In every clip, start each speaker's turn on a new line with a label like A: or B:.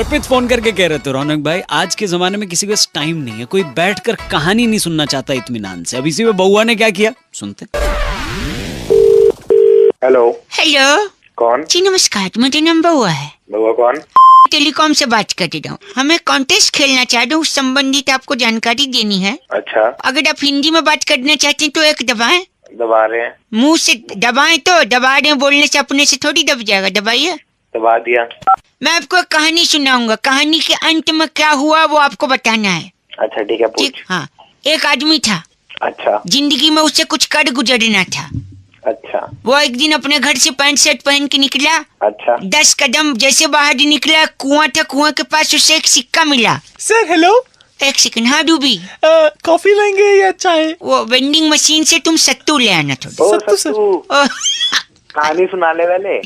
A: अर्पित phone करके कह रहे थे रौनक भाई, आज के जमाने में किसी के पास टाइम नहीं है, कोई बैठकर कहानी नहीं सुनना चाहता इत्मीनान से। अब इसी में बउआ ने क्या किया सुनते।
B: हेलो।
C: हेलो।
B: कौन?
C: जी नमस्कार, मेरा नाम बउआ है।
B: बउआ कौन?
C: टेलीकॉम से बात कर रहा हूँ। हमें कॉन्टेस्ट खेलना चाहते हैं, उस संबंधित आपको जानकारी देनी है।
B: अच्छा।
C: अगर आप हिंदी में बात करना चाहते हैं तो एक दबाएं।
B: दबा रहे हैं।
C: मुंह से दबाएं तो दबा रहे हैं, बोलने से अपने से थोड़ी दब जाएगा। दबाइए।
B: दबा दिया।
C: मैं आपको एक कहानी सुनाऊंगा, कहानी के अंत में क्या हुआ वो आपको बताना है।
B: अच्छा ठीक है, पूछ।
C: ठीक। हाँ, एक आदमी था।
B: अच्छा।
C: जिंदगी में उससे कुछ कर गुजरना था।
B: अच्छा।
C: वो एक दिन अपने घर से पैंट शर्ट पहन के निकला।
B: अच्छा।
C: 10 कदम जैसे बाहर निकला, कुआं था, कुआं के पास उसे एक सिक्का मिला।
D: Sir hello.
C: एक सेकंड। हाँ डूबी,
D: कॉफी लेंगे या चाय?
C: वो वेंडिंग मशीन से तुम सत्तू ले आना थोड़ा।
B: ओ
D: सत्तू सर।
C: ओ,
B: कहानी सुनाने वाले।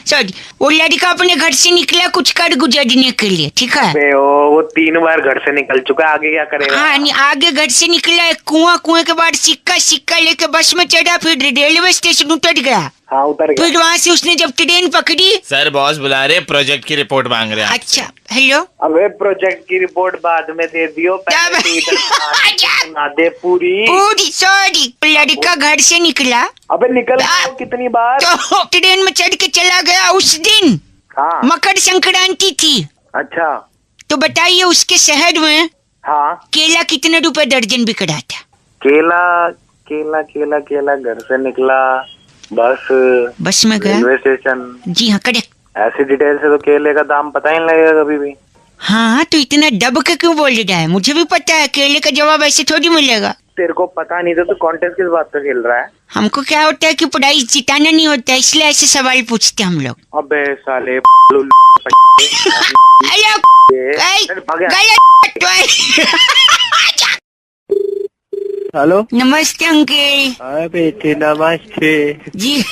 C: सॉरी, वो लड़का अपने घर से निकला कुछ कर गुजरने के लिए, ठीक है।
B: बे वो 3 बार घर से निकल चुका, आगे क्या करेगा?
C: हाँ, आगे घर से निकला, एक कुआं, कुएं के बाद सिक्का लेके बस में चढ़ा, फिर रेलवे स्टेशन उतर गया।
B: हाँ उतर गया।
C: फिर वहाँ से उसने जब ट्रेन पकड़ी।
D: सर बॉस बुला रहे, प्रोजेक्ट की रिपोर्ट मांग रहे हैं।
C: अच्छा हेलो।
B: अबे प्रोजेक्ट की रिपोर्ट बाद में दे दियो, पहले तू इधर सुना दे पूरी।
C: सॉरी, लड़का घर से निकला।
B: अबे निकल गया कितनी बार?
C: तो ट्रेन में चढ़ के चला गया। उस दिन
B: हाँ।
C: मकर संक्रांति थी।
B: अच्छा।
C: तो बताइए उसके शहर में
B: हाँ।
C: केला कितने रुपए दर्जन बिक रहा था?
B: केला केला केला केला घर से निकला,
C: बस में गया,
B: रेलवे स्टेशन।
C: जी हाँ करेक्ट।
B: ऐसी डिटेल से तो केले का दाम पता ही नहीं लगेगा कभी भी।
C: हाँ तो इतना दब के क्यों बोल रहा है? मुझे भी पता है केले का जवाब ऐसे थोड़ी मिलेगा।
B: तेरे को पता नहीं था तो कॉन्टेस्ट किस बात पे खेल रहा है?
C: हमको क्या होता है कि प्राइज जिताना नहीं होता है, इसलिए ऐसे सवाल पूछते हम लोग।
B: अबे साले हेलो।
C: नमस्ते अंकल।
B: बेटे नमस्ते
C: जी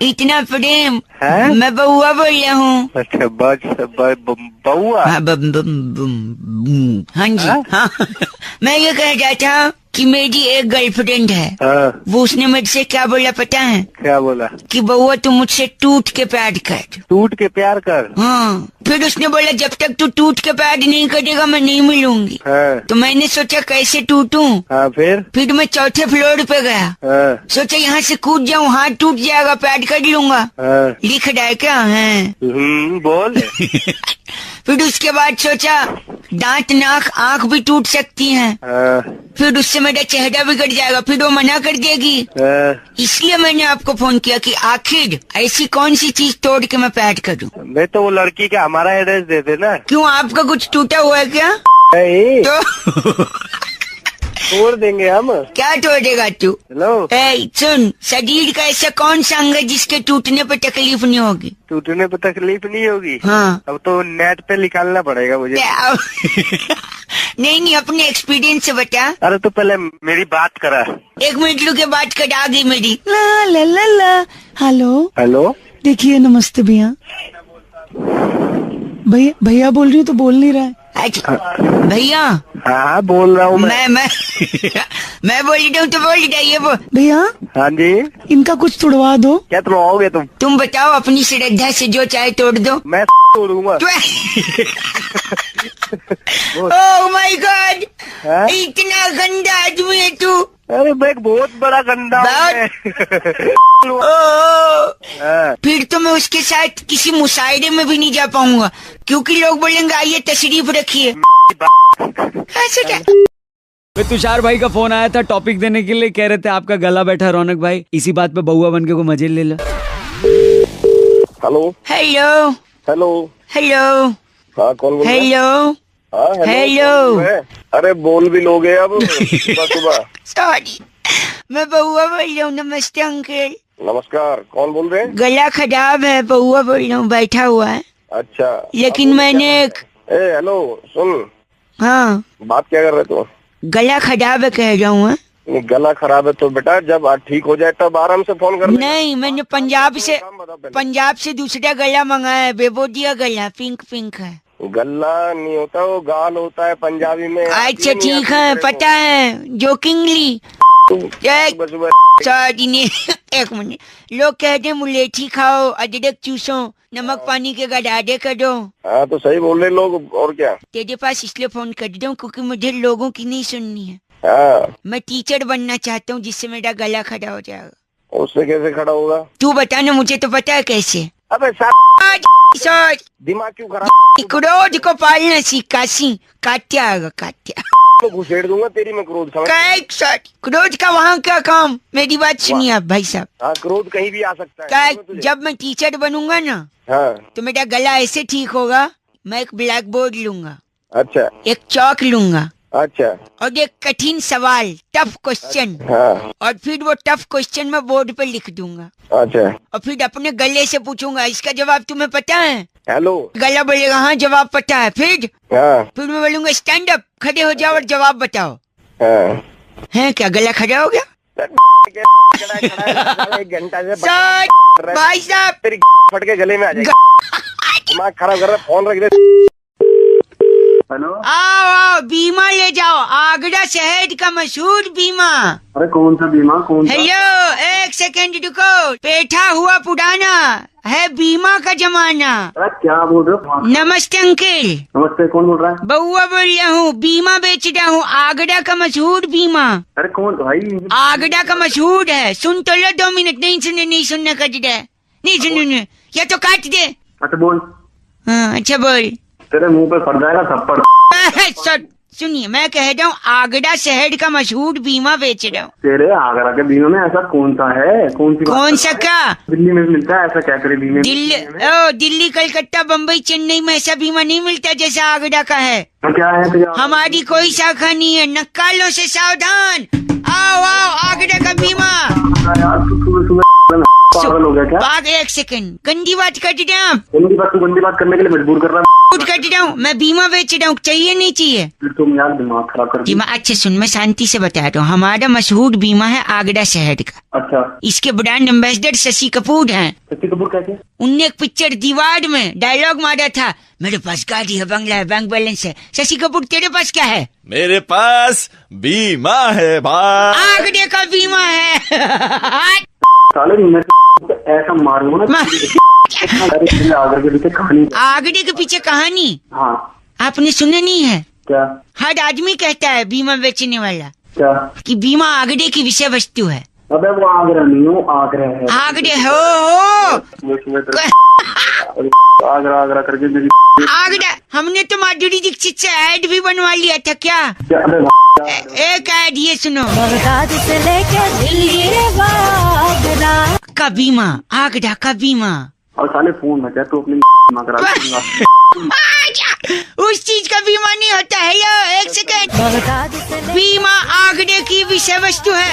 C: इतना प्रेम
B: है?
C: मैं बउआ बोल रहा हूँ।
B: अच्छा बउआ।
C: हाँ हाँ जी हाँ। मैं ये कह रहा था कि मेरी एक गर्लफ्रेंड है।
B: हाँ।
C: वो उसने मेरे से क्या बोला पता है?
B: क्या बोला?
C: कि बउआ तू मुझसे टूट के प्यार कर।
B: टूट के प्यार कर?
C: हाँ। फिर उसने बोला जब तक तू टूट के प्यार नहीं करेगा मैं नहीं मिलूंगी।
B: हाँ।
C: तो मैंने सोचा कैसे टूटूं।
B: हाँ
C: फिर मैं 4थे फ्लोर पे गया।
B: हाँ।
C: सोचा यहाँ से कूद जाऊँ, हाथ टूट जाएगा, प्यार कर लूंगा।
B: हाँ।
C: लिख रहा है क्या है?
B: बोल।
C: फिर उसके बाद सोचा दांत नाक आंख भी टूट सकती हैं।
B: हाँ।
C: फिर उससे मेरा चेहरा बिगड़ जाएगा, फिर वो मना कर देगी।
B: हाँ।
C: इसलिए मैंने आपको फोन किया कि आखिर ऐसी कौन सी चीज तोड़ के मैं प्यार करूं।
B: मैं तो वो लड़की का हमारा एड्रेस दे देना।
C: क्यों, आपका कुछ टूटा हुआ है क्या? तो
B: तोड़ देंगे हम।
C: क्या तोड़ेगा तू?
B: हेलो।
C: सुन, शरीर का ऐसा कौन सा अंग है जिसके टूटने पे तकलीफ नहीं होगी?
B: टूटने पे तकलीफ नहीं होगी?
C: हाँ।
B: अब तो नेट पे निकालना पड़ेगा मुझे।
C: नहीं अपने एक्सपीरियंस से बता।
B: अरे तो पहले मेरी बात करा।
C: 1 मिनट रुके, बात कर आ गई मेरी।
D: ला ला ला ला। हेलो।
B: हेलो।
D: देखिए नमस्ते भैया। भैया बोल रही हूँ तो बोल नहीं रहा है।
C: अच्छा भैया।
B: हाँ बोल रहा हूँ
C: मैं मैं बोल रहा हूँ तो बोल रही है वो।
D: भैया।
B: हाँ जी।
D: इनका कुछ तुड़वा दो।
B: क्या तुड़वाओगे तुम?
C: तुम बताओ, अपनी श्रद्धा से जो चाहे तोड़ दो।
B: मैं तोड़ूंगा।
C: ओह माय गॉड, इतना गंदा आदमी है तू।
B: अरे मैं बहुत बड़ा गंदा हूँ।
C: फिर तो मैं उसके साथ किसी मुशायरे में भी नहीं जा पाऊंगा, क्योंकि लोग बोलेंगे आइए तशरीफ रखिए। ऐसे क्या?
A: तुषार भाई का फोन आया था टॉपिक देने के लिए, कह रहे थे आपका गला बैठा रौनक भाई, इसी बात पे बउआ बन के को मजे ले लो।
B: हेलो।
C: हेलो।
B: हेलो।
C: हेलो।
B: हाँ कौन बोल रहा है?
C: हेलो।
B: हाँ
C: हेलो।
B: अरे बोल भी लोगे अब सुबह?
C: सॉरी, मैं बउआ बोल रहा हूँ। नमस्ते अंकल।
B: नमस्कार, कौन बोल रहे हैं?
C: गला खराब है, बउआ बोल रहा हूँ, बैठा हुआ है।
B: अच्छा।
C: लेकिन मैंने
B: हेलो सुन।
C: हाँ।
B: बात क्या कर रहे तू?
C: गला खराब है कह रहा हूँ।
B: गला खराब है तो बेटा जब ठीक हो जाए तब आराम से फोन कर।
C: नहीं, मैंने पंजाब से दूसरा गला मंगाया है, बेबोदिया गला, पिंक है।
B: गला नहीं होता, वो गाल होता है पंजाबी में।
C: अच्छा ठीक है, पता है, जोकिंगली। सॉरी नहीं, 1 मिनट। लोग कहते हैं मुलेठी खाओ, अदरक चूसो, नमक पानी के गड्ढे कर दो।
E: हाँ तो सही बोल रहे लोग, और क्या।
C: तेरे पास इसलिए फोन कर दूं क्योंकि मुझे लोगों की नहीं सुननी है।
E: हाँ
C: मैं टीचर बनना चाहता हूँ जिससे मेरा गला खड़ा हो जाएगा।
E: उससे कैसे खड़ा होगा?
C: तू बता ना, मुझे तो पता है कैसे।
E: अबे
C: सर
E: दिमाग क्यों खराब?
C: क्रोध को पालना सीखा सी, काट्या आएगा काट्या।
E: तो घुसेड़ दूंगा तेरी मैं क्रोध, समझ।
C: सर क्रोध का वहाँ क्या काम? मेरी बात सुनिए आप भाई साहब।
E: हाँ क्रोध कहीं भी आ सकता है।
C: क्या जब मैं टीचर बनूंगा ना
E: हाँ
C: तो मेरा गला ऐसे ठीक होगा। मैं एक ब्लैक बोर्ड लूंगा,
E: अच्छा
C: एक चौक लूंगा
E: अच्छा
C: और एक कठिन सवाल, टफ क्वेश्चन,
E: हाँ
C: और फिर वो टफ क्वेश्चन मैं बोर्ड पे लिख दूंगा
E: अच्छा।
C: और फिर अपने गले से पूछूंगा इसका जवाब तुम्हें पता है?
E: हेलो।
C: गला बोलेगा हाँ जवाब पता है।
E: हाँ
C: फिर मैं बोलूंगा स्टैंड अप, खड़े हो जाओ और जवाब बताओ।
E: हाँ
C: है क्या गला खड़ा हो गया?
E: एक घंटा से
C: सर भाई साहब
E: तेरी फट के गले में आ जाएगी। दिमाग खराब कर रहा है, फोन रख दे। हेलो।
C: आओ आओ बीमा ले जाओ, आगरा शहर का मशहूर बीमा।
E: अरे कौन सा बीमा? कौन सा?
C: हेलो एक सेकंड रुको, बैठा हुआ पुराना है बीमा का जमाना।
E: अरे क्या बोल रहे हो?
C: नमस्ते अंकल।
E: नमस्ते, कौन बोल रहा है?
C: बउआ बोल रहा हूँ, बीमा बेच रहा हूँ, आगरा का मशहूर बीमा।
E: अरे कौन भाई?
C: आगरा का मशहूर है, सुन तो लो 2 मिनट। नहीं सुनने का जिद है, नहीं सुनने या तो काट दे।
E: अच्छा बोल।
C: हाँ अच्छा बोल।
E: तेरे मुंह पे पड़ जाएगा थप्पड़।
C: सुनिए मैं कह रहा हूँ आगरा शहर का मशहूर बीमा बेच रहा हूँ।
E: तेरे आगरा के बीमे में ऐसा कौन सा है? कौन सी?
C: कौन सा क्या?
E: दिल्ली में भी मिलता है ऐसा क्या? तेरे बीमे
C: दिल्ली कलकत्ता बम्बई चेन्नई में ऐसा बीमा नहीं मिलता जैसा आगरा का है।
E: तो क्या है तेरा?
C: हमारी कोई शाखा नहीं है, नक्कालों से सावधान। आओ आओ आगरा का बीमा।
E: यार तू सुबह सुबह पागल हो गया क्या?
C: एक सेकंड, गंदी बात कर रहे हैं आप।
E: गंदी बात? तू गंदी बात करने के लिए मजबूर कर रहा है।
C: कर रहा हूँ मैं, बीमा बेच रहा हूँ, चाहिए नहीं चाहिए?
E: तुम यार दिमाग खराब कर दिया।
C: बीमा अच्छा सुन, मैं शांति से बता रहा हूँ, हमारा मशहूर बीमा है आगरा शहर का।
E: अच्छा।
C: इसके ब्रांड एम्बेसडर शशि कपूर हैं।
E: शशि कपूर कैसे?
C: उनने एक पिक्चर दीवार में डायलॉग मारा था, मेरे पास गाड़ी है, बंगला है, बैंक बैलेंस है। शशि कपूर तेरे पास क्या है?
F: मेरे पास बीमा है भाई।
C: आगरे का बीमा है।
E: साले मैं ऐसा मारूंगा ना। आगरे के पीछे कहानी।
C: आगरे के पीछे कहानी?
E: हाँ।
C: आपने सुना नहीं है?
E: क्या?
C: हर आदमी कहता है बीमा बेचने वाला
E: क्या?
C: कि बीमा आगरे की विषय वस्तु है।
E: अबे वो आगरा नहीं हो, आगरा है।
C: आगरे हो
E: आगरा आगरा करके मेरी
C: आगरा। हमने तो माधुरी दीक्षित से ऐड भी बनवा लिया था क्या? एक ऐड ये सुनो,
G: बगदाद से लेके दिल्ली आगरा
C: का बीमा, आगरा का बीमा।
E: और साले फोन बचा तो अपनी
C: उस चीज का बीमा नहीं होता। हेलो एक सेकंड,
G: बगदाद से
C: बीमा आगरे की विषय वस्तु है,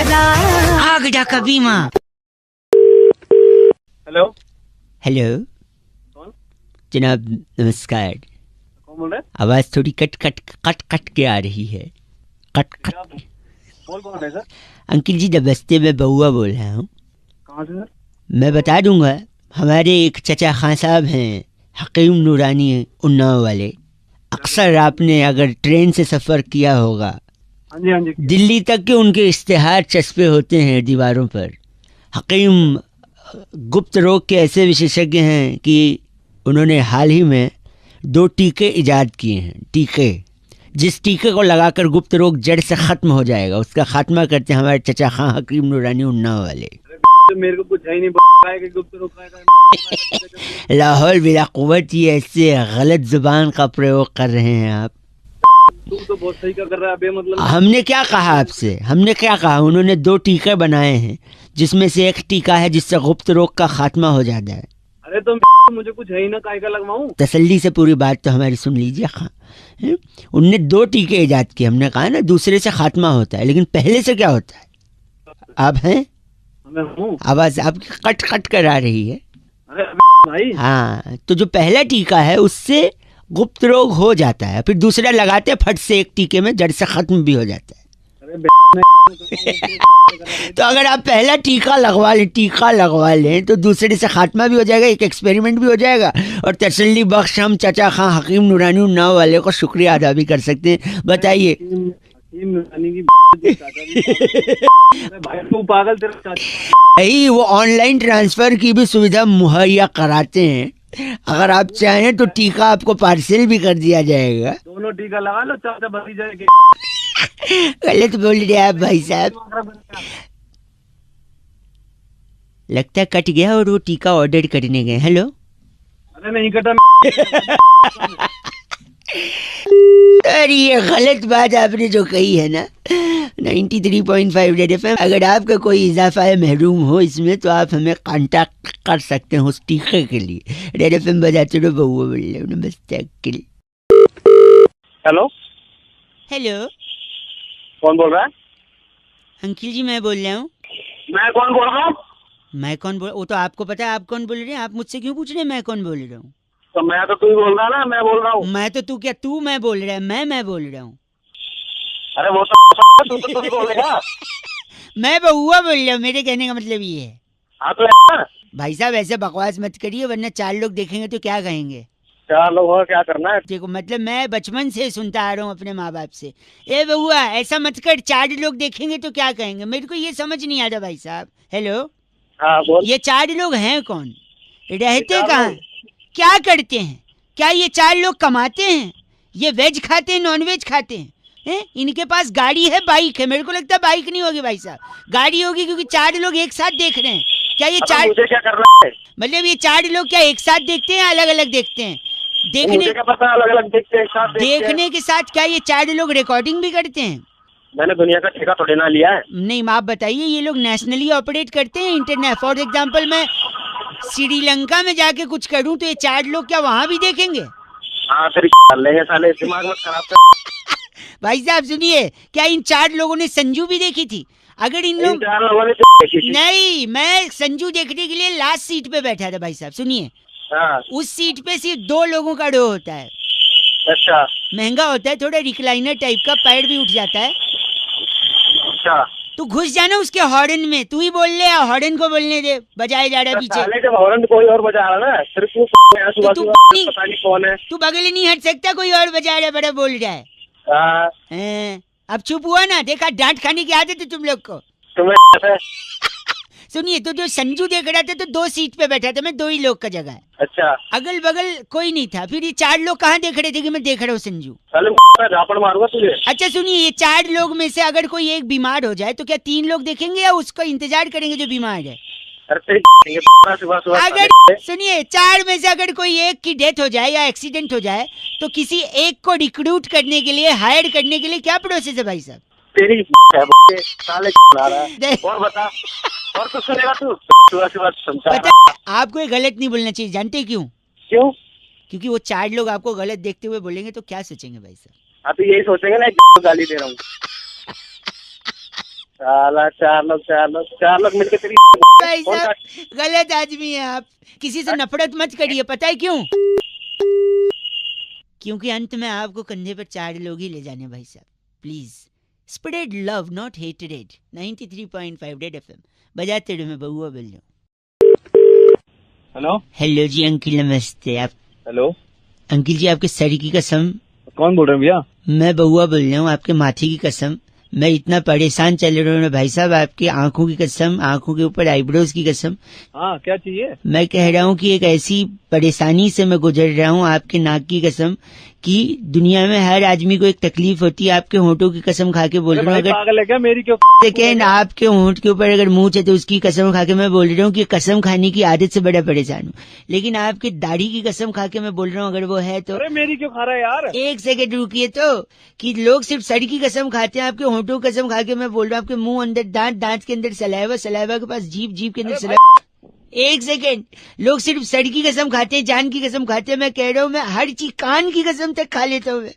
C: आगरा का बीमा।
B: हेलो
C: हेलो जनाब नमस्कार।
B: कौन बोल रहे हैं?
C: आवाज थोड़ी कट के आ रही है, कट।
B: बोल कौन है सर?
C: अंकिल जी नमस्ते, मैं बउआ बोल रहा हूँ।
B: कहाँ से सर?
C: मैं बता दूंगा, हमारे एक चचा खान साहब हैं, हकीम नूरानी उन्नाव वाले। अक्सर आपने अगर ट्रेन से सफ़र किया होगा,
B: हाँ जी हाँ जी।
C: दिल्ली तक के उनके इश्तेहार चस्पे होते हैं दीवारों पर। हकीम गुप्त रोग के ऐसे विशेषज्ञ हैं कि उन्होंने हाल ही में 2 टीके इजाद किए हैं। टीके, जिस टीके को लगाकर गुप्त रोग जड़ से ख़त्म हो जाएगा, उसका खात्मा करते हैं हमारे चचा खां हकीम नूरानी उन्नाव वाले।
B: मेरे को कुछ है ही नहीं कि गुप्त रोग का
C: लाहौल बिला कुव्वत, ये ऐसे गलत जुबान का प्रयोग कर रहे हैं आप।
B: तू तो बहुत सही कर रहा है अबे, मतलब
C: हमने क्या कहा आपसे? हमने क्या कहा? उन्होंने 2 टीके बनाए हैं, जिसमें से एक टीका है जिससे गुप्त रोग का खात्मा हो जाता है।
B: अरे तो मुझे कुछ है ही ना, काय का लगवाऊं?
C: तसल्ली से पूरी बात तो हमारी सुन लीजिए खां। उनने 2 टीके इजाद किए। हमने कहा ना दूसरे से खात्मा होता है, लेकिन पहले से क्या होता है? आप हैं?
B: मैं हूँ।
C: आवाज आपकी कट कर आ रही है।
B: अरे भाई
C: हाँ, तो जो पहला टीका है उससे गुप्त रोग हो जाता है, फिर दूसरा लगाते फट से एक टीके में जड़ से खत्म भी हो जाता है। तो अगर आप पहला टीका लगवा लें तो दूसरे से खात्मा भी हो जाएगा, एक एक्सपेरिमेंट भी हो जाएगा, और तसल्ली बख्श हम चचा खां हकीम नूरानी उन्नाव वाले को शुक्रिया अदा भी कर सकते हैं। बताइए।
B: भाई तू पागल, तेरा
C: यही वो ऑनलाइन ट्रांसफर की भी सुविधा मुहैया कराते हैं। अगर आप चाहें तो टीका आपको पार्सल भी कर दिया जाएगा।
E: दोनों टीका लगा लो, चाचा भरी जाएगी।
C: गलत बोल रहे आप भाई साहब। लगता है कट गया और वो टीका ऑर्डर करने गए। हेलो,
E: अरे नहीं कटा।
C: अरे ये गलत बात आपने जो कही है ना। 93.5 रेड एफएम, अगर आपका कोई इजाफा है महरूम हो इसमें तो आप हमें कांटेक्ट कर सकते हैं उस टीके के लिए। रेड एफएम बजाते रहो, बउआ बोल रहे हो। नमस्ते अंकिल।
E: हेलो,
C: हेलो
E: कौन बोल रहा है?
C: अंकिल जी, मैं बोल रहा हूँ।
E: मैं कौन बोल रहा हूँ?
C: मैं कौन बोल, वो तो आपको पता है आप कौन बोल रहे हैं। आप मुझसे क्यों पूछ रहे हैं मैं कौन बोल रहा हूँ?
E: तो मैं तो तू ही बोल रहा है ना, मैं बोल रहा हूँ।
C: मैं तो तू क्या, तू मैं बोल रहा है, मैं बोल रहा हूँ।
E: अरे वो तो तू ही बोलेगा।
C: मैं बउआ बोल रहा हूँ, मेरे कहने का मतलब ये है।
E: हाँ तो यार,
C: भाई साहब ऐसे बकवास मत करिए वरना 4 लोग देखेंगे तो क्या कहेंगे।
E: 4 लोग हो, क्या करना है?
C: देखो मतलब मैं बचपन से सुनता आ रहा हूँ अपने माँ बाप से, ए बउआ ऐसा मत कर, 4 लोग देखेंगे तो क्या कहेंगे। मेरे को ये समझ नहीं आता भाई साहब। हेलो,
E: हाँ बोल।
C: ये 4 लोग हैं कौन, रहते
E: 4
C: कहाँ,
E: लोग?
C: क्या करते हैं? क्या ये 4 लोग कमाते हैं? ये वेज खाते हैं, नॉन वेज खाते हैं? इनके पास गाड़ी है, बाइक है? मेरे को लगता है बाइक नहीं होगी भाई साहब, गाड़ी होगी, क्योंकि 4 लोग एक साथ देख रहे हैं। क्या ये 4
E: मुझे क्या करना है?
C: मतलब ये 4 लोग क्या एक साथ देखते हैं, अलग अलग देखते हैं? देखने
E: मुझे क्या पता, अलग अलग देखते हैं, एक साथ देखते हैं।
C: देखने के साथ क्या ये 4 लोग रिकॉर्डिंग भी करते हैं?
E: मैंने दुनिया का ठेका थोड़ी ना लिया है।
C: नहीं, आप बताइए, ये लोग नेशनली ऑपरेट करते हैं इंटरनेट। फॉर एग्जांपल मैं श्रीलंका में जाके कुछ करूं तो ये 4 लोग क्या वहां भी देखेंगे?
E: हाँ फिर कर लेंगे साले, दिमाग मत खराब कर।
C: भाई साहब सुनिए, क्या इन 4 लोगों ने संजू भी देखी थी? अगर इन
E: इन
C: लोग
E: 4 लोगों ने देखी थी।
C: नहीं, मैं संजू देखने के लिए लास्ट सीट पे बैठा था भाई साहब। सुनिए,
E: हाँ
C: उस सीट पे सिर्फ 2 लोगों का रो होता है,
E: अच्छा
C: महंगा होता है, थोड़ा रिक्लाइनर टाइप का, पैर भी उठ जाता है।
E: अच्छा।
C: तू घुस जाना उसके हॉर्न में, तू ही बोल ले, हॉर्न को बोलने दे, बजाए जा रहा है पीछे।
E: साले जब हॉर्न कोई और बजा रहा ना, सिर्फ तू यहाँ सुबह
C: तू
E: सुबह पता नहीं कौन है।
C: तू बगल नहीं हट सकता, कोई और बजा रहा है, बड़ा बोल रहा है।
E: हाँ,
C: अब चुप हुआ ना, देखा डांट खाने की आदत है तुम लोग को।
E: तुम्हें
C: सुनिए, तो जो संजू देख रहा था तो 2 सीट पे बैठा था मैं, 2 ही लोग का जगह है,
E: अच्छा।
C: अगल बगल कोई नहीं था। फिर ये 4 लोग कहाँ देख रहे थे कि मैं देख रहा हूँ संजू?
E: साले मैं झापड़ मारूंगा तुझे।
C: अच्छा सुनिए, ये 4 लोग में से अगर कोई एक बीमार हो जाए तो क्या 3 लोग देखेंगे या उसको इंतजार करेंगे जो बीमार है?
E: अरे तेरी सुबह सुबह
C: अगर सुनिए, 4 में से अगर कोई एक की डेथ हो जाए या एक्सीडेंट हो जाए तो किसी एक को रिक्रूट करने के लिए, हायर करने के लिए क्या प्रोसेस है भाई साहब?
E: तेरी साले ला रहा है। और बता, और कुछ सुनेगा तू? सुबह सुबह समझा।
C: पता है, आपको ये गलत नहीं बोलना चाहिए, जानते क्यों?
E: क्यों?
C: क्योंकि वो 4 लोग आपको गलत देखते हुए बोलेंगे तो क्या सोचेंगे भाई साहब?
E: हाँ तो यही सोचेंगे ना, एक गाली दे रहा हूँ। साला 4 लोग मिलके तेरी
C: भाई साहब गलत आदमी है आप, किसी से नफरत मत करिए। पता है क्यों? क्योंकि अंत में आपको कंधे पर 4 लोग ही ले जाने भाई साहब। Please spread love not hatred. 93.5 red FM बजाते रहो, मैं बउआ बोल रहा हूँ।
E: हेलो
C: हेलो जी अंकिल, नमस्ते। आप
E: हेलो,
C: अंकिल जी, आपके सर की कसम,
E: कौन बोल रहे हैं भैया?
C: मैं बउआ बोल रहा हूँ। आपके माथे की कसम, मैं इतना परेशान चल रहा हूँ भाई साहब, आपकी आंखों की कसम, आंखों के ऊपर आईब्रोज की कसम।
E: हाँ क्या चाहिए?
C: मैं कह रहा हूँ कि एक ऐसी परेशानी से मैं गुजर रहा हूँ, आपके नाक की कसम, कि दुनिया में हर आदमी को एक तकलीफ होती है। आपके होंठों की कसम खा के बोल रहा हूँ, अगर
E: पागल है क्या? मेरी क्यों?
C: सेकेंड आपके होंठ के ऊपर अगर मूंछ है तो उसकी कसम खा के मैं बोल रहा हूँ कि कसम खाने की आदत से बड़ा परेशान हूँ। लेकिन आपके दाढ़ी की कसम खा के मैं बोल रहा हूँ, अगर वो है तो।
E: अरे मेरी क्यों खा रहा है यार?
C: 1 सेकंड रुकिए तो, कि लोग सिर्फ सर की कसम खाते हैं, आपके होंठों की कसम खा के मैं बोल रहा हूँ, आपके मुंह अंदर दांत, दांत के अंदर सलाइवा, सलाइवा के पास जीभ, जीभ के अंदर सलाइवा। 1 सेकंड, लोग सिर्फ सर की कसम खाते हैं, जान की कसम खाते हैं। मैं कह रहा हूँ, मैं हर चीज, कान की कसम तक खा लेता हूँ मैं।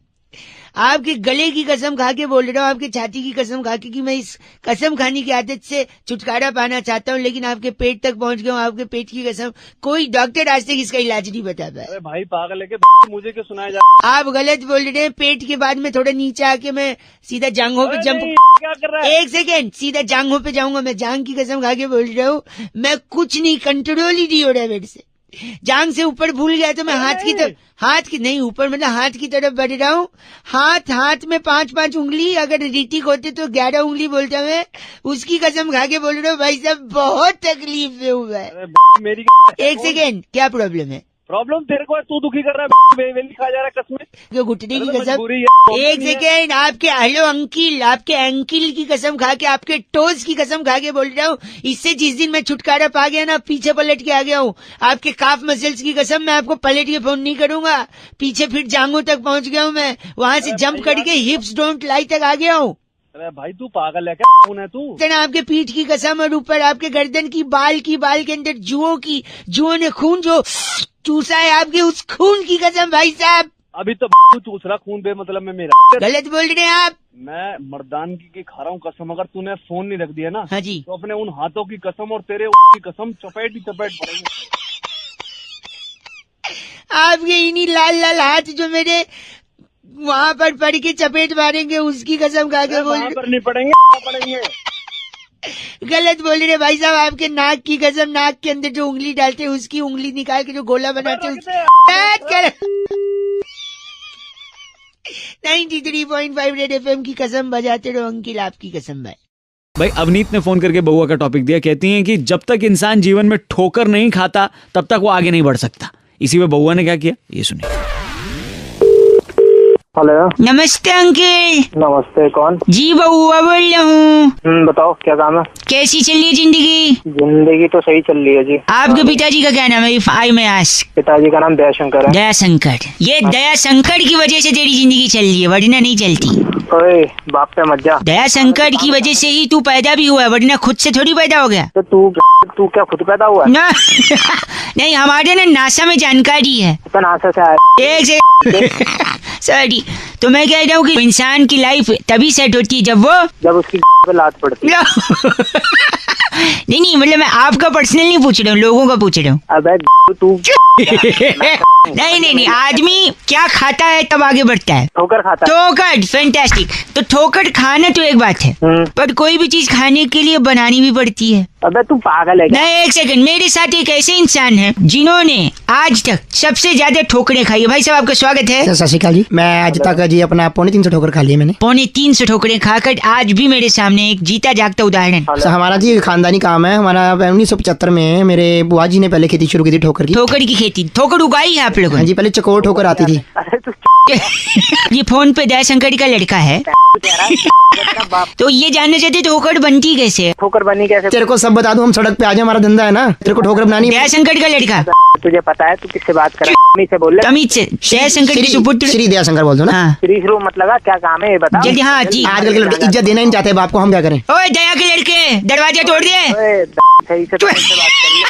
C: आपके गले की कसम खा के बोल रहा हूँ, आपके छाती की कसम खा के, कि मैं इस कसम खाने की आदत से छुटकारा पाना चाहता हूँ, लेकिन आपके पेट तक पहुंच गया हूँ। आपके पेट की कसम, कोई डॉक्टर आज तक इसका इलाज नहीं बता पाया।
E: अरे भाई पागल है क्या? मुझे क्यों सुनाया जा?
C: आप गलत बोल रहे हैं। पेट के बाद में थोड़ा नीचे आके मैं सीधा जांघों पे जंप,
E: क्या कर रहा है?
C: 1 सेकेंड, सीधा जांघों पे जाऊंगा मैं। जांघ की कसम खा के बोल रहा हूँ, मैं कुछ नहीं, कंट्रोल ही नहीं हो रहा है मेरे से। जांघ से ऊपर भूल गया तो मैं हाथ की तरफ, हाथ की नहीं ऊपर, मतलब हाथ की तरफ बढ़ रहा हूँ। हाथ में 5-5 उंगली, अगर रीतिक होते तो 11 उंगली बोलता मैं, उसकी कसम खा के बोल रहा हूँ भाई साहब, बहुत तकलीफ में हूँ मैं।
E: मेरी
C: 1 सेकेंड, क्या प्रॉब्लम है?
E: प्रॉब्लम तेरे को है, तू दुखी कर रहा है, वेली खा जा रहा है कसमें।
C: जो घुटने की कसम,
E: मजबूरी है।
C: एक सेकेंड, आपके हेलो अंकिल, आपके एंकिल की कसम खा के, आपके टोज की कसम खा के बोल रहा हूँ, इससे जिस दिन मैं छुटकारा पा गया ना, पीछे पलट के आ गया हूँ। आपके काफ मसल्स की कसम, मैं आपको पलट के फोन नहीं करूंगा। पीछे फिर जांघों तक पहुंच गया हूँ मैं, वहाँ से जंप करके हिप्स डोंट लाई तक आ गया हूँ।
E: अरे भाई तू पागल है क्या? कौन है तू?
C: इतना आपके पीठ की कसम, और ऊपर आपके गर्दन की बाल के अंदर जुओं ने खून जो चूसा है, आपके उस खून की कसम भाई साहब।
E: अभी तो तू चूस रहा खून बे मतलब में मेरा।
C: गलत बोल रहे हैं आप।
E: मैं मर्दानगी की खा रहा हूँ कसम, अगर तूने फोन नहीं रख दिया ना
C: हाँ जी,
E: तो अपने उन हाथों की कसम और तेरे की कसम चपेट ही चपेट पड़ेंगे।
C: आपके इन्हीं लाल लाल हाथ जो मेरे वहाँ पर पड़ के चपेट मारेंगे, उसकी कसम खा के बोल
E: वहाँ पर नहीं पड़ेंगे।
C: गलत बोल रहे भाई साहब। आपके नाक की कसम, नाक के अंदर जो उंगली डालते हैं उसकी उंगली निकाल के जो गोला बनाते हैं 93.5 रेड एफएम की कसम बजाते रहो अंकिल, आपकी कसम भाई।
A: भाई अवनीत ने फोन करके बउआ का टॉपिक दिया, कहती हैं कि जब तक इंसान जीवन में ठोकर नहीं खाता तब तक वो आगे नहीं बढ़ सकता। इसी में बउआ ने क्या किया, ये सुनिए।
B: हेलो,
C: नमस्ते अंकिल।
B: नमस्ते, कौन?
C: जी बउआ बोल रहा हूँ।
B: बताओ क्या काम है?
C: कैसी चल रही है जिंदगी?
B: जिंदगी तो सही चल रही है जी।
C: आपके पिताजी का क्या नाम है? आई में आस्क।
B: पिताजी का नाम दयाशंकर है।
C: दयाशंकर। ये दयाशंकर की वजह से तेरी जिंदगी चल रही है, वरना नहीं चलती।
B: ओए बाप पे मत जा।
C: दयाशंकर की वजह से ही तू पैदा भी हुआ है, वरना खुद से थोड़ी पैदा हो गया।
B: तो तू क्या खुद पैदा हुआ है?
C: ना नहीं, हमारे ना नासा में जानकारी है।
B: तो नासा से आया।
C: एक से सॉरी, तो मैं कह रहा हूँ कि इंसान की लाइफ तभी सेट होती है जब
B: उसकी पे लात पड़ती है।
C: नहीं मतलब मैं आपका पर्सनल नहीं पूछ रहा हूँ, लोगों का पूछ रहा हूँ।
B: अबे तू
C: नहीं, आदमी क्या खाता है तब आगे बढ़ता है।
B: ठोकर खाता है।
C: ठोकर, फैंटास्टिक। तो ठोकर खाना तो एक बात है, पर कोई भी चीज खाने के लिए बनानी भी पड़ती है।
B: अबे तू पागल है क्या?
C: नहीं, एक सेकंड, मेरे साथ एक ऐसे इंसान है जिन्होंने आज तक सबसे ज्यादा ठोकरें खाई है। भाई साहब आपका स्वागत है।
D: सत श्री अकाल जी। मैं आज तक जी अपना 350 ठोकर खा लिए मैंने।
C: 350 ठोकरें खाकर आज भी मेरे सामने एक जीता जागता उदाहरण।
D: हमारा जी खानदानी काम है। हमारा 1975 में मेरे बुआ जी ने पहले खेती शुरू की थी ठोकर की।
C: ठोकर की खेती, ठोकर उगाई है आप लोगों
D: हाँ
C: ने?
D: जी, पहले चकोर ठोकर आती थी।
B: अरे तू
C: ये फोन पे दयाशंकर का लड़का है, तो ये जानना चाहते ठोकर बनती कैसे है?
B: ठोकर बनी कैसे?
D: तेरे को सब बता दूं, हम सड़क पे आ जाए, हमारा धंधा है ना। तेरे को ठोकर बनानी है।
C: दयाशंकर का लड़का,
B: तुझे पता है? तू किससे बात कर रहा है? से बोल
C: तमीज से। दयाशंकर के सुपुत्र
D: श्री दयाशंकर बोल दो ना।
C: हाँ
B: श्री शुरू मत लगा, क्या काम है ये बता।
C: जल्दी। हाँ जी।
D: आजकल के लड़के इज्जत देना ही नहीं चाहते बाप को, हम क्या करें?
C: ओए दया के लड़के, दरवाजा तोड़ दे।
B: सही से बात कर ले।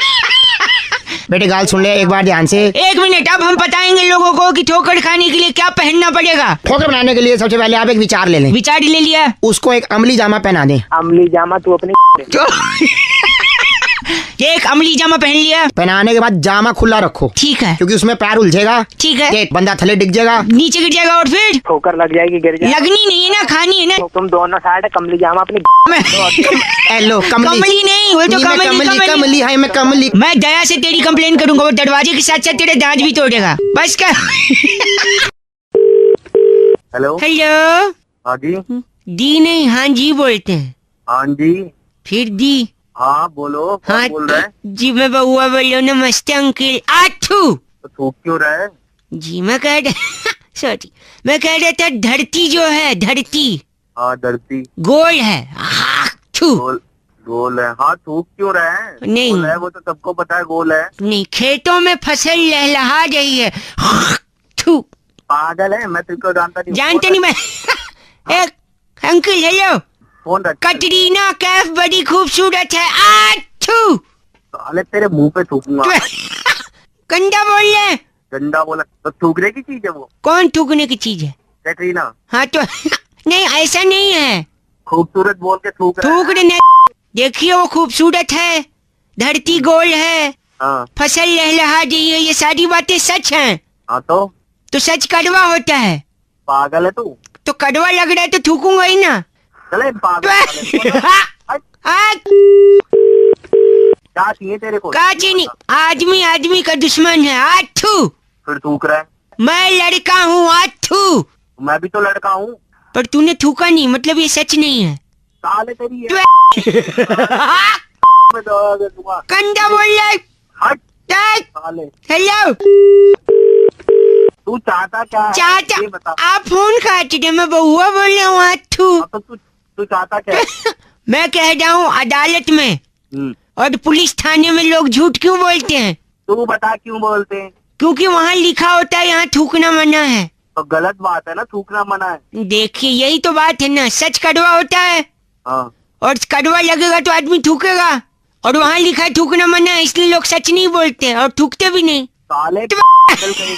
D: बेटे गाल सुन ले एक बार ध्यान से।
C: 1 मिनट, अब हम बताएंगे लोगों को कि ठोकर खाने के लिए क्या पहनना पड़ेगा।
D: ठोकर बनाने के लिए सबसे पहले आप एक विचार ले लें।
C: विचार ले लिया।
D: उसको एक अमली जामा पहना दें।
B: अमली जामा तू अपनी
C: एक अमली जामा पहन लिया,
D: पहनाने के बाद जामा खुला रखो,
C: ठीक है,
D: क्योंकि उसमें पैर उलझेगा,
C: ठीक है,
D: बंदा थले डिग जाएगा,
C: नीचे गिर जाएगा और फिर
B: ठोकर लग जाएगी, गिर जाएगी।
C: लगनी नहीं है ना, खानी है ना।
B: तुम दोनों साइड कमली जामा अपनी
D: हेलो
C: कमली नहीं, वो तो
D: कमली है, मैं कमली।
C: मैं दया से तेरी कंप्लेन करूंगा, वो दरवाजे के साथ साथ तेरे दांत भी तोड़ेगा। बस कर।
B: Hello
C: hello.
B: हाँ जी।
C: दी नहीं, हाँ जी बोलते हैं।
B: हाँ जी।
C: फिर दी।
B: हाँ बोलो,
C: हाँ
B: बोल रहा है?
C: जी मैं बउआ बोल रहा हूँ। नमस्ते अंकिल। आठू
B: तो थूक क्यों रहा है?
C: जी मैं कह रहा सॉरी, मैं कह रहा था धरती जो है, धरती
B: हाँ धरती
C: गोल है। आठू
B: गोल है। हाँ थूक क्यों रहा है?
C: नहीं।
B: गोल है, वो तो सबको पता है गोल है।
C: नहीं, खेतों में फसल लहलहा रही है। थू।
B: पागल है, मैं तुमको जानता नहीं।
C: जानते नहीं मैं। एक अंकल हेलो,
B: फोन रख।
C: कटरीना कैफ बड़ी खूबसूरत है। आठू
B: साले तेरे मुंह पे थूकूंगा।
C: गंदा बोल रहे।
B: गंदा बोला तो थूकने की चीज है वो।
C: कौन थूकने की चीज है?
B: कैटरीना।
C: हाँ तो नहीं, ऐसा नहीं है।
B: खूबसूरत बोल के थूक रहा है।
C: थूक नहीं, देखिए वो खूबसूरत है, धरती गोल है,
B: हाँ
C: फसल लहलहा रही है, ये सारी बातें सच हैं।
B: हाँ तो
C: सच कड़वा होता है।
B: पागल है तू।
C: तो कड़वा लग रहा है तो थूकूंगा ही ना।
B: चले पागल। क्या चाहिए तेरे को?
C: काची नहीं, आदमी आदमी का दुश्मन है। आठू
B: फिर थूक रहा है।
C: मैं लड़का हूँ। आठू
B: मैं भी तो लड़का हूँ।
C: पर तूने थूका नहीं, मतलब ये सच नहीं है।
B: साले तेरी है। मैं दवा दे दूंगा।
C: कंधा बोल रहा है।
B: हट
E: साले
C: हेलो
E: तू चाहता क्या है?
C: चाचा
E: ये बता।
C: आप फोन काट दे, मैं बउआ बोल रहा हूँ। आथू
E: हाँ, तो तू चाहता क्या है?
C: मैं कह रहा हूँ अदालत में
E: हम्म,
C: और पुलिस थाने में लोग झूठ क्यों बोलते हैं?
E: तू बता क्यों बोलते हैं?
C: क्योंकि वहाँ लिखा होता है यहाँ थूकना मना है।
E: तो गलत बात है ना, थूकना मना है।
C: देखिए यही तो बात है ना, सच कड़वा होता है
E: हाँ
C: और कड़वा लगेगा तो आदमी थूकेगा, और वहाँ लिखा है थूकना मना है, इसलिए लोग सच नहीं बोलते और थूकते भी नहीं।
E: साले पागल कहीं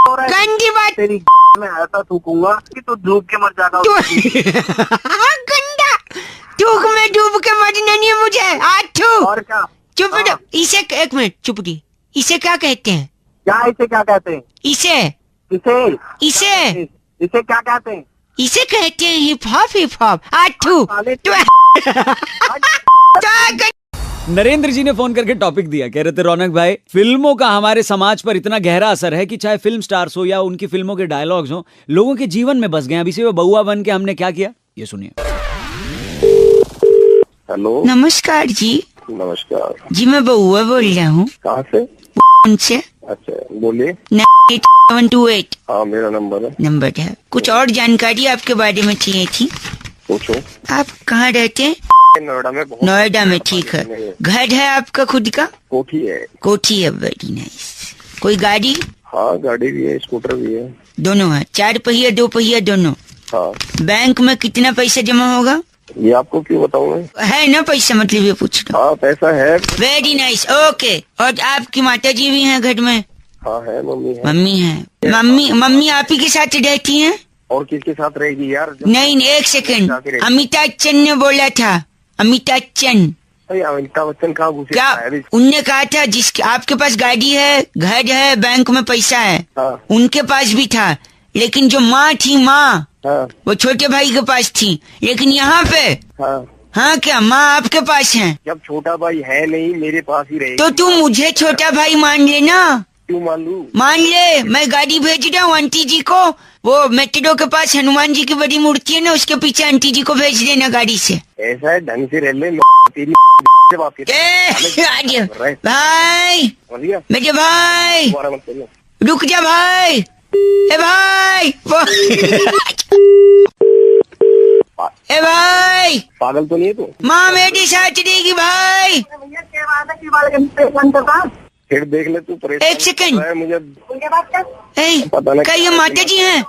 E: हो रहा है।
C: गंदी बात।
E: तेरी में ऐसा थूकूंगा कि तू डूब के मर जाएगा।
C: गंदा थूक में डूब के मरना नहीं है मुझे। आठू
E: और क्या?
C: चुप
E: हाँ।
C: रहो। इसे एक मिनट चुप रही, इसे क्या कहते हैं?
E: क्या इसे क्या कहते हैं?
C: इसे
E: इसे इसे क्या कहते हैं?
C: इसे कहते हैं हिप हॉप। आठू
E: साले
A: नरेंद्र जी ने फोन करके टॉपिक दिया, कह रहे थे रौनक भाई, फिल्मों का हमारे समाज पर इतना गहरा असर है कि चाहे फिल्म स्टार्स हो या उनकी फिल्मों के डायलॉग्स हो, लोगों के जीवन में बस गए। अब इसी में बउआ बन के हमने क्या किया, ये सुनिए।
E: हेलो
C: नमस्कार जी।
E: नमस्कार।
C: जी मैं बउआ बोल रहा हूँ
E: कहाँ से?
C: उनसे।
E: अच्छा बोलिए।
C: 9128
E: हाँ मेरा नंबर है।
C: नंबर है। कुछ और जानकारी आपके बारे में चाहिए थी।
E: पूछो।
C: आप कहाँ रहते हैं?
E: नोएडा में।
C: नोएडा में। ठीक है। घर है आपका खुद का?
E: कोठी है।
C: कोठी है, वेरी नाइस। कोई गाड़ी?
E: हाँ गाड़ी भी है, स्कूटर भी है।
C: दोनों है? 4 पहिया 2 पहिया दोनों?
E: हाँ।
C: बैंक में कितना पैसा जमा होगा?
E: ये आपको क्यों बताऊँ मैं?
C: है ना पैसा, मतलब ये पूछ रहा हूँ।
E: हाँ पैसा है।
C: Very nice, okay. और आपकी माता जी भी हैं घर में?
E: हाँ है, मम्मी है।
C: मम्मी है। मम्मी आप ही के साथ रहती हैं?
E: और किसके साथ रहेगी यार?
C: नहीं एक सेकंड, अमिताभ बच्चन ने बोला था। अमिताभ बच्चन
E: अमिताभ बच्चन कहाँ घुसे?
C: क्या उनने कहा था जिसके आपके पास गाड़ी है, घर है, बैंक में पैसा है,
E: हाँ।
C: उनके पास भी था, लेकिन जो माँ थी माँ,
E: हाँ
C: वो छोटे भाई के पास थी। लेकिन यहाँ पे
E: हाँ।
C: हाँ क्या माँ आपके पास है?
E: जब छोटा भाई है नहीं, मेरे पास ही रहेगी।
C: तो तू मुझे छोटा भाई मान लेना।
E: क्यों मान लूं?
C: मान ले, मैं गाड़ी भेज रहा हूँ आंटी जी को, वो मेट्रो के पास हनुमान जी की बड़ी मूर्ति है ना, उसके पीछे आंटी जी को भेज देना गाड़ी से।
E: ऐसा है, ढंग से रह ले। तेरी से बात कर।
C: भाई
E: समझिए?
C: मेरे भाई
E: दोबारा मत करिए।
C: रुक जा भाई। ए भाई ए भाई
E: पागल तो नहीं है तू?
C: माँ मेरे साथ रहेगी भाई।
E: फिर देख ले तू, परेशान
C: एक सेकंड।
E: कर रहा है मुझे। पता नहीं
C: क्या ये माता जी हैं?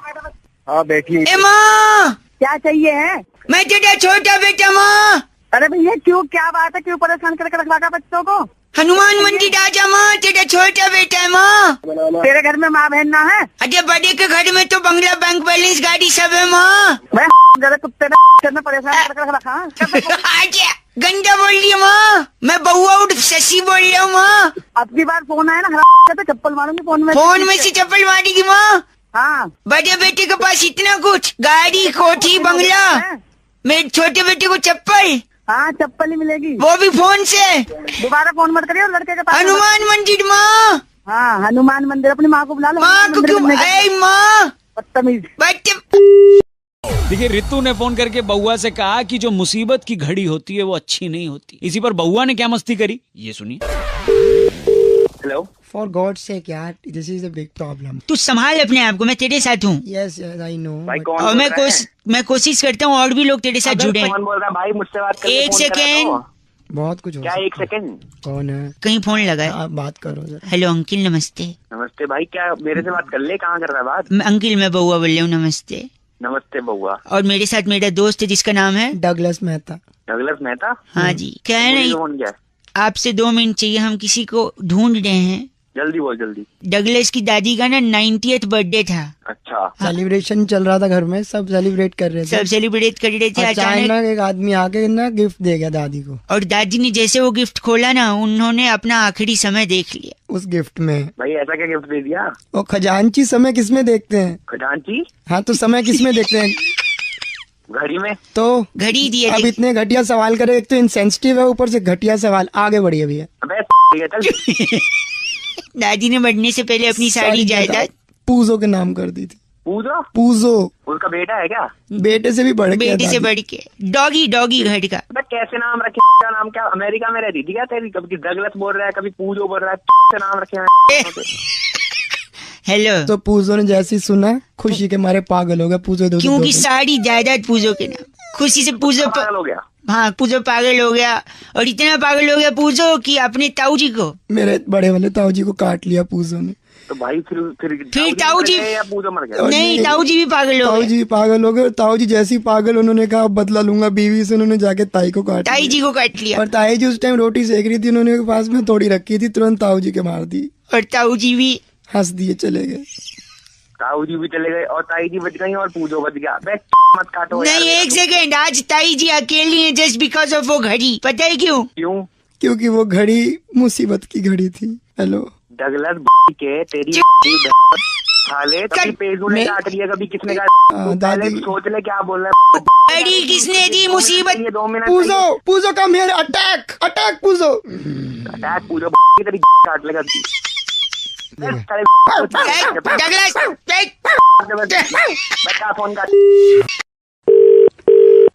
E: हाँ बैठी हुई।
C: ए माँ
H: क्या चाहिए है?
C: मैं तेरा छोटा बेटा माँ।
H: अरे भैया क्यों, क्या बात है, क्यों परेशान करके रखा है बच्चों को?
C: हनुमान मंदिर राजा माँ, तेरा छोटा बेटा है माँ।
H: तेरे घर में माँ बहन ना है?
C: अरे बड़े के घर में तो बंगला, बैंक बैलेंस, गाड़ी सब है माँ।
H: मैं जरा कुत्ते ने परेशान करके रखा है।
C: आजा गंदा बोल रही है माँ, मैं बउआ उठ शशि बोल रहा हूँ माँ।
H: अब की बार फोन आया ना तो चप्पल मारूंगी फोन में।
C: फोन में से चप्पल मारेगी माँ?
H: हाँ।
C: बड़े बेटे के पास इतना कुछ, गाड़ी, कोठी, बंगला, मेरे छोटे बेटे को चप्पल।
H: हाँ चप्पल ही मिलेगी,
C: वो भी फोन से।
H: दोबारा फोन मत करिए लड़के के पास।
C: हनुमान मंदिर माँ।
H: हाँ हनुमान मंदिर, अपनी माँ को बुला लो।
C: माँ को क्यों? माँ
H: बदतमीज।
A: देखिए रितु ने फोन करके बउआ से कहा कि जो मुसीबत की घड़ी होती है वो अच्छी नहीं होती। इसी पर बउआ ने क्या मस्ती करी, ये सुनिए।
E: हेलो।
D: फॉर गॉड सेक यार, this is a big problem.
C: तू संभाल अपने आप को, मैं तेरे साथ हूँ।
D: Yes I know.
E: भाई कौन
C: और
E: बोल रहा है?
C: मैं कोशिश करता हूँ और भी लोग तेरे साथ जुड़े।
E: कौन बोल रहा है भाई? मुझसे बात करके
C: एक
E: फोन कर रहा
C: सेकेंड।
E: था।
D: बहुत कुछ हो
E: क्या
D: सकता
E: एक
D: है।
E: सेकंड?
D: कौन है?
C: कहीं फोन लगा है।
D: आप बात करो जरा।
C: हेलो अंकिल नमस्ते।
E: नमस्ते भाई, क्या मेरे से बात कर ले? कहाँ कर रहा है बात?
C: अंकिल मैं बउआ बोल रहा हूँ, नमस्ते।
E: नमस्ते बउआ।
C: और मेरे साथ मेरा दोस्त है जिसका नाम है
D: डगलस मेहता।
E: डगलस मेहता?
C: हाँ जी। क्या है
E: बोलिए,
C: ना,
E: फोन क्या है?
C: आपसे 2 मिनट चाहिए, हम किसी को ढूंढ रहे हैं।
E: जल्दी बोल जल्दी।
C: डगलस की दादी का ना 90th बर्थडे था।
E: अच्छा।
D: सेलिब्रेशन चल रहा था घर में, सब सेलिब्रेट कर रहे थे।
C: सब सेलिब्रेट कर रहे थे। अचानक
D: अचानक एक आदमी आके ना गिफ्ट दे गया दादी को।
C: और दादी ने जैसे वो गिफ्ट खोला ना, उन्होंने अपना आखिरी समय देख लिया
D: उस गिफ्ट में।
E: भाई ऐसा क्या गिफ्ट दे दिया?
D: वो खजांची समय किसमें देखते हैं?
E: खजांची?
D: हाँ तो समय किसमें देखते हैं?
E: घड़ी में।
D: तो
C: घड़ी दिए
D: अब
C: थे।
D: इतने घटिया सवाल करे, एक तो इनसेंसिटिव है, ऊपर से घटिया सवाल। आगे बढ़िए भैया।
E: अबे ठीक है चल।
C: दादी ने बढ़ने से पहले अपनी सारी जायदाद
D: पूजो के नाम कर दी थी।
B: पूजो
D: पूजो।
B: उसका बेटा है क्या?
D: बेटे से भी बढ़ के
C: बेटे से बढ़ के डॉगी घर का।
B: अबे कैसे नाम रखे? क्या नाम? क्या अमेरिका में रहती थी क्या तेरी? कभी डगलस बोल रहा है, कभी पूजो बोल रहा है, कैसे नाम रखे हैं?
C: हेलो।
D: तो पूजो ने जैसे ही सुना खुशी के मारे पागल हो गया। पूजो दो
C: क्योंकि सारी जायदाद पूजो के नाम, खुशी से पूजो
B: पागल हो गया।
C: हाँ, पूजो पागल हो गया, और इतना पागल हो गया पूजो कि अपने ताऊ जी को,
D: मेरे बड़े वाले ताऊ जी को काट लिया पूजो ने।
B: तो भाई
C: फिर ताऊ जी
B: या पूजो मर गया?
C: नहीं, ताऊ जी भी पागल हो
D: ताऊ
C: गए।
D: जी पागल हो गए। ताऊ जी जैसे ही पागल, उन्होंने कहा अब बदला लूंगा बीवी से। उन्होंने जाके ताई को काट
C: ताई
D: लिया।
C: जी को काट लिया,
D: और ताई जी उस टाइम रोटी सेक रही थी, उन्होंने पास में थोड़ी रखी थी, तुरंत ताऊ जी के मार दी।
C: और ताऊ जी भी
D: हंस दिए चले गए।
B: ताऊ जी भी चले गए और ताई जी बच गई और पूजो बच गया। बे मत काटो यार।
C: नहीं, एक सेकेंड, आज ताई जी अकेली है जस्ट बिकॉज ऑफ वो घड़ी। पता है क्यों?
B: क्यों?
D: क्योंकि वो घड़ी मुसीबत की घड़ी थी। हेलो
B: डगलस के तेरी साले कभी पेजू ने काट लिया, कभी किसने
D: हाँ,
B: काट। पहले
D: दादी।
B: सोच ले क्या बोल रहा है।
C: घड़ी किसने दी? मुसीबत।
B: ये 2 मिनट
D: पूजो पूजो कम हियर, अटैक अटैक पूजो।
B: अटैक पूजो की तेरी काट लेगा।
C: डगलस,
B: बच्चा फोन का।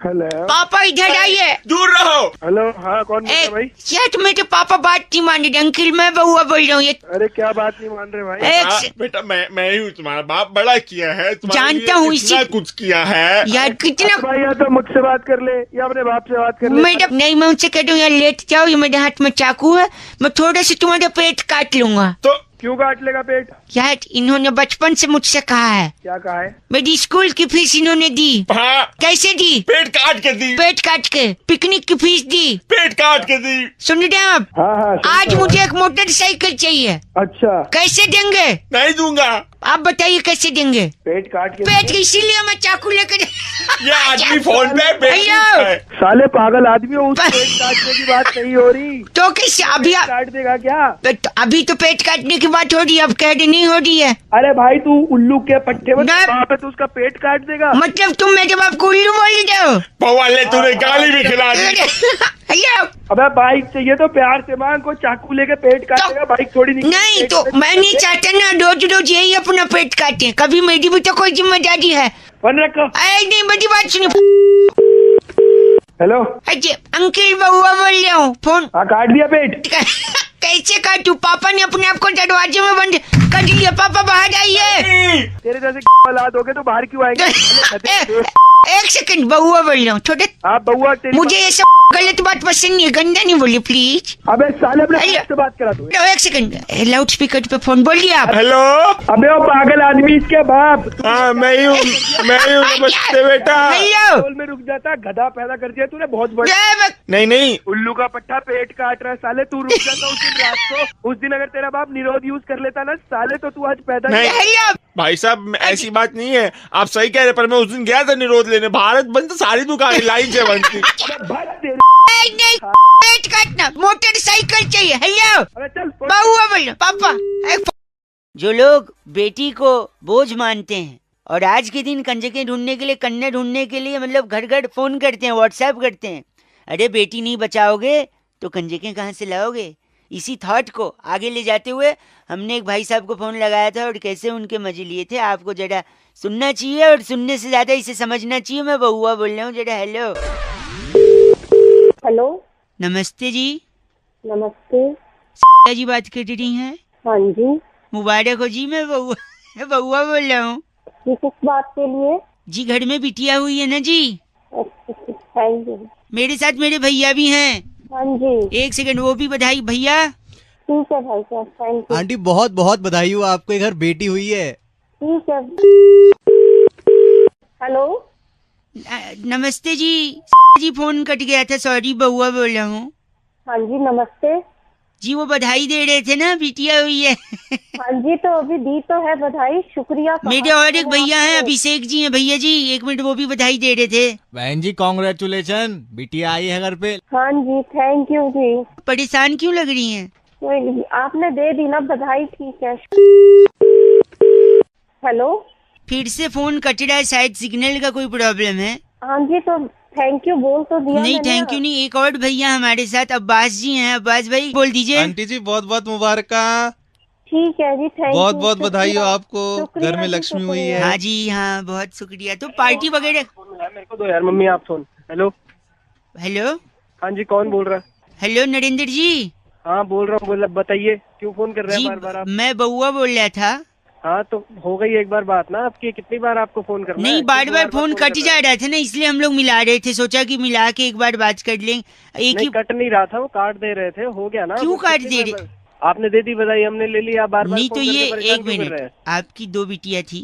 E: हेलो
C: पापा इधर आइए।
F: दूर रहो।
E: हेलो, हाँ कौन बोल रहा है भाई?
C: यार तुम्हें तो पापा बात नहीं मान रहे। अंकल मैं बउआ बोल रहा हूँ। ये
E: अरे क्या बात नहीं मान रहे भाई?
C: एक
F: हाँ, बेटा मैं ही हूँ, तुम्हारा बाप बड़ा किया है, तुम्हारे
C: जानता
F: लिए
C: हूँ,
F: इतना
C: इसी-
F: कुछ किया है।
C: यार कितना
E: भाई या तो मुझसे बात कर ले या अपने बाप से बात कर ले।
C: मैडम, नहीं मैं उनसे कह दूँ यार लेट जाओ, ये मेरे हाथ में चाकू है, मैं थोड़ा सा तुम्हारा पेट काट लूंगा।
F: तो
E: क्यों काट लेगा पेट?
C: यार इन्होंने बचपन से मुझसे कहा है,
E: क्या कहा है?
C: मेरी स्कूल की फीस इन्होंने दी।
F: हाँ,
C: कैसे दी?
F: पेट काट के दी,
C: पेट काट के। पिकनिक की फीस दी।
F: पेट काट के दी।
C: सुन रहे हैं आप?
E: हाँ हाँ सुन
C: आज
E: रहा हूँ।
C: मुझे एक मोटरसाइकिल चाहिए।
E: अच्छा,
C: कैसे देंगे?
F: नहीं दूंगा।
C: आप बताइए कैसे देंगे?
E: पेट काट के
C: पेट इसीलिए मैं चाकू लेकर
F: ये आदमी फोन पे पेट
C: हेलो।
F: है।
E: साले पागल आदमी हो, उस पेट काटने की बात नहीं हो रही।
C: तो कैसे अभी
E: काट देगा क्या?
C: अभी तो पेट काटने की बात हो रही है, अब कह रही नहीं हो रही है।
E: अरे भाई तू उल्लू के पट्टे में
C: ना।
E: वहाँ पे तू उसका पेट काट देगा।
C: मतलब तुम मेरे बाप को उल्लू बोल रहे हो?
F: भगवान तूने गाली भी खिला दी।
C: हेलो।
E: अबे बाइक चाहिए तो प्यार से मांग, को चाकू लेके पेट काटेगा, बाइक थोड़ी
C: नहीं तो मैं नहीं चाहता ना रोज रोज यही अपना पेट काटे। कभी मेरी भी तो कोई जिम्मेदारी है।
E: बन रखो।
C: अरे नहीं, बड़ी बात सुनिए।
E: हेलो,
C: अजय अंकल बउआ बोल रहा हूँ। फोन
E: हाँ काट दिया पेट?
C: कैसे काटू? पापा ने अपने आप को दरवाजे में बंद कर लिया। पापा बाहर आइए।
E: तेरे जैसे औलाद हो गए तो बाहर क्यों आएंगे?
C: एक सेकंड, बउआ बोल रहा हूँ। छोटे
E: आप बउआ तेरी
C: मुझे ये सब गलत बात पसंद नहीं है, गंदा नहीं बोलिए प्लीज।
E: अबे साले अपने
C: अरे।
E: बाप से बात करा तू।
C: एक सेकंड, लाउड स्पीकर पे फोन बोलिए आप।
F: हेलो।
E: अबे वो पागल आदमी, इसके बाप।
F: हाँ मैं ही हूँ नमस्ते बेटा।
C: हेलो।
E: स्कूल में रुक जाता, गधा पैदा कर दिया तूने बहुत बड़ा।
F: नहीं
E: उल्लू का पट्टा पेट काट रहा है साले, तू रुक जाता उस दिन रात को। उस दिन अगर तेरा बाप निरोध यूज कर लेता ना साले, तो तू आज पैदा
F: नहीं।
C: हेलो।
F: भाई साहब ऐसी बात नहीं है, आप सही कह रहे, पर मैं उस दिन गया था निरोध लेने, भारत बंद तो सारी दुकानें लाइन से बंद थी।
E: भाग तेरी।
C: नहीं, पेट काटना, मोटरसाइकिल चाहिए। हेलो
E: अबे चल
C: बउआ बोलो। पापा जो लोग बेटी को बोझ मानते हैं और आज के दिन कंजकें ढूंढने के लिए, कन्या ढूंढने के लिए मतलब घर घर फोन करते हैं, व्हाट्सएप करते हैं। अरे बेटी नहीं बचाओगे तो कंजकें कहाँ से लाओगे? इसी थॉट को आगे ले जाते हुए हमने एक भाई साहब को फोन लगाया था और कैसे उनके मजे लिए थे आपको जरा सुनना चाहिए, और सुनने से ज्यादा इसे समझना चाहिए। मैं बउआ बोल रहा हूँ जरा। हेलो।
H: हेलो,
C: नमस्ते जी।
H: नमस्ते।
C: जी बात कर रही हैं?
H: हाँ जी,
C: मुबारक हो जी। मैं बउआ बोल रहा हूँ
H: ये किस बात के लिए?
C: जी। घर में बिटिया हुई है ना जी।
H: Thank you.
C: मेरे साथ मेरे भैया भी हैं।
H: हाँ जी,
C: एक सेकंड, वो भी बधाई भैया।
H: ठीक है भाई साहब, थैंक यू।
I: आंटी बहुत बहुत बधाई हो, आपके घर बेटी हुई है।
H: ठीक है। हेलो,
C: नमस्ते जी। जी फोन कट गया था, सॉरी। बउआ बोल रहा हूँ।
H: हाँ जी नमस्ते।
C: जी वो बधाई दे रहे थे ना, बिटिया हुई है।
H: हाँ जी, तो अभी दी तो है बधाई, शुक्रिया।
C: मेरे और एक भैया हैं, अभिषेक जी हैं। भैया जी एक मिनट, वो भी बधाई दे रहे थे।
I: बहन जी कॉन्ग्रेचुलेशन, बिटिया आई है घर पे।
H: हाँ जी, थैंक यू जी।
C: परेशान क्यों लग रही हैं?
H: कोई नहीं, आपने दे दी ना बधाई, ठीक है। हेलो,
C: फिर से फोन कट रहा है, शायद सिग्नल का कोई प्रॉब्लम है।
H: हाँ जी, तो थैंक यू बोल तो दिया
C: नहीं
H: मैंने।
C: थैंक यू नहीं, एक और भैया हमारे साथ, अब्बास जी हैं। अब्बास भाई बोल दीजिए।
I: आंटी जी बहुत बहुत मुबारक।
G: ठीक है जी, थैंक
I: बहुत
G: यू,
I: बहुत बधाई हो आपको,
G: शुक्रिया
I: घर में
G: जी,
I: लक्ष्मी हुई
G: शुक्रिया।
I: है।
C: हाँ जी हाँ, बहुत शुक्रिया। तो पार्टी वगैरह।
E: मेरे को दो यार, मम्मी आप फोन। हेलो
C: हेलो
E: हाँ जी, कौन बोल रहा है?
C: हेलो नरेंद्र जी।
E: हाँ बोल रहा हूँ, बोला बताइए, क्यों फोन कर रहे
C: जी
E: हैं बार बार आप?
C: मैं बउआ बोल रहा था।
E: हाँ तो हो गई एक बार बात ना आपकी, कितनी बार आपको फोन करना है?
C: नहीं, बार
E: क्यों
C: बार फोन
E: कर
C: कट
E: रहे
C: जा
E: हैं?
C: रहा था ना, इसलिए हम लोग मिला रहे थे। सोचा कि मिला के एक बार बात कर लें। एक
E: नहीं
C: ही
E: कट नहीं रहा था, वो काट दे रहे थे, हो गया ना।
C: क्यों
E: अब
C: काट
E: कितनी
C: दे
E: बार-
C: रहे?
E: आपने दे दी बधाई, हमने ले लिया, बार बार
C: नहीं तो
E: फोन
C: ये
E: करके परेशान
C: एक
E: क्यों कर रहे
C: मिनट,
E: हैं?
C: आपकी 2 बिटिया थी,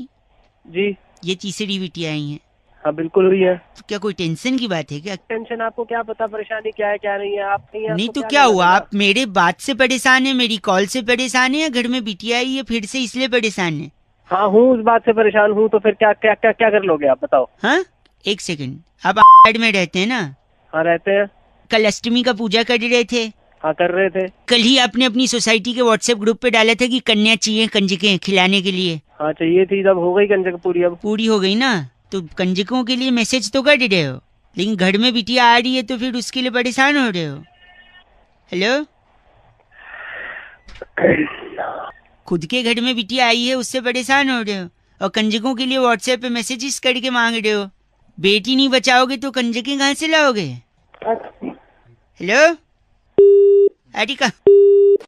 E: जी
C: ये तीसरी बिटिया आई है,
E: हाँ बिल्कुल हुई है।
C: तो क्या कोई टेंशन की बात है क्या?
E: टेंशन आपको क्या पता, परेशानी क्या है क्या नहीं है, आप नहीं है,
C: नहीं
E: आपको
C: तो क्या
E: लेना
C: हुआ,
E: देना?
C: आप मेरे बात से परेशान है, मेरी कॉल से परेशान है, या घर में बिटिया आई है फिर से इसलिए परेशान है?
E: हाँ हूँ, उस बात से परेशान हूँ, तो फिर क्या क्या क्या क्या कर लोगे आप बताओ?
C: हाँ, एक सेकंड, आप साइड में रहते हैं ना?
E: हाँ रहते हैं।
C: कल अष्टमी का पूजा कर रहे थे।
E: हाँ कर रहे थे।
C: कल ही आपने अपनी सोसाइटी के व्हाट्सएप ग्रुप पे डाला था कि कन्या चाहिए कंजकें खिलाने के लिए।
E: हाँ चाहिए थी, जब हो गई कंजक पूरी। अब
C: पूरी हो गई ना, तो कंजकों के लिए मैसेज तो कर रहे हो, लेकिन घर में बिटिया आ रही है तो फिर उसके लिए परेशान हो रहे हो। हेलो, खुद के घर में बिटिया आई है उससे परेशान हो रहे हो, और कंजकों के लिए व्हाट्सएप पे मैसेजेस करके मांग रहे हो। बेटी नहीं बचाओगे तो कंजकें कहाँ से लाओगे? हेलो, अरे